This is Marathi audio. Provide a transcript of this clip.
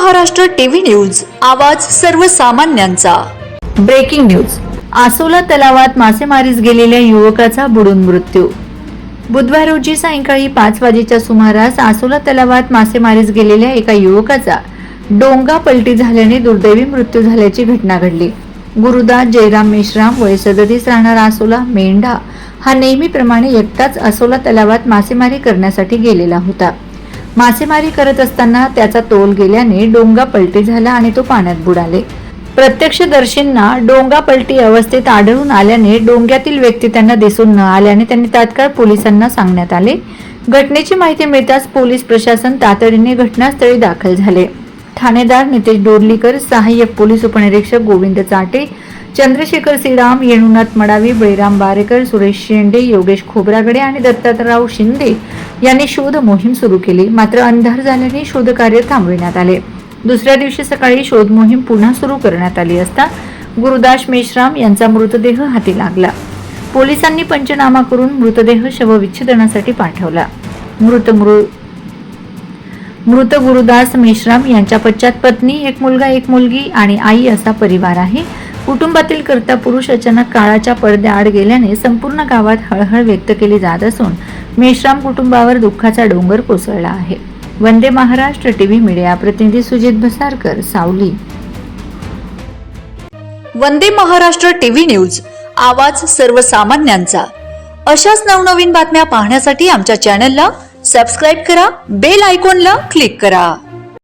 महाराष्ट्र टीव्ही न्यूज, आवाज सर्वसामान्यांचा। Breaking news. आसोला तलावात मासेमारीस गेलेल्या युवकाचा बुडून मृत्यू। बुधवार रोजी सायंकाळी 5 वाजेच्या सुमारास आसोला तलावात मासेमारीस गेलेल्या एका युवकाचा डोंगा पलटी झाल्याने दुर्दैवी मृत्यू झाल्याची घटना घडली। गुरुदास जयराम मेश्राम वय 37 राहणार आसोला मेंढा हा नेहमीप्रमाणे एकटाच आसोला तलावात मासेमारी करण्यासाठी गेलेला होता। मासेमारी करत असताना त्याचा तोल गेल्याने डोंगा पलटी झाला आणि तो पाण्यात बुडाले। प्रत्यक्षदर्शींना डोंगा पलटी अवस्थेत आढळून आल्याने डोंग्यातील व्यक्ती त्यांना दिसून न आल्याने त्यांनी तात्काळ पोलिसांना सांगण्यात आले। घटनेची माहिती मिळताच पोलीस प्रशासन तातडीने घटनास्थळी दाखल झाले। ठाणेदार नितेश डोरलीकर, सहाय्यक पोलीस उपनिरीक्षक गोविंद चाटे, चंद्रशेखर श्रीराम, येणुनाथ मडावी, बळीराम बारेकर, सुरेश शेंडे, योगेश खोब्रागडे आणि दत्तात्रराव शिंदे यांनी शोध मोहीम सुरू केली। मात्र अंधार झाल्याने शोध कार्य थांबविण्यात आले। दुसऱ्या दिवशी सकाळी शोध मोहीम पुन्हा सुरू करण्यात आली असता गुरुदास मेश्राम यांचा मृतदेह हाती लागला। पोलिसांनी पंचनामा करून मृतदेह शवविच्छेदनासाठी पाठवला। मृत गुरुदास मेश्राम यांच्या पश्चात पत्नी, एक मुलगा, एक मुलगी आणि आई असा परिवार आहे। कुटुंबातील कर्ता पुरुष अचानक काळाच्या पडद्याआड गेल्याने संपूर्ण गावात हळहळ व्यक्त केली जात असून मेश्राम कुटुंबावर दुःखाचा डोंगर कोसळला आहे। वंदे महाराष्ट्र टीव्ही मीडिया प्रतिनिधी सुजित भसारकर, सावली। वंदे महाराष्ट्र टीव्ही न्यूज, आवाज सर्वसामान्यांचा। अशाच नवनवीन बातम्या पाहण्यासाठी आमच्या चॅनलला सबस्क्राइब करा, बेल आयकॉनला क्लिक करा।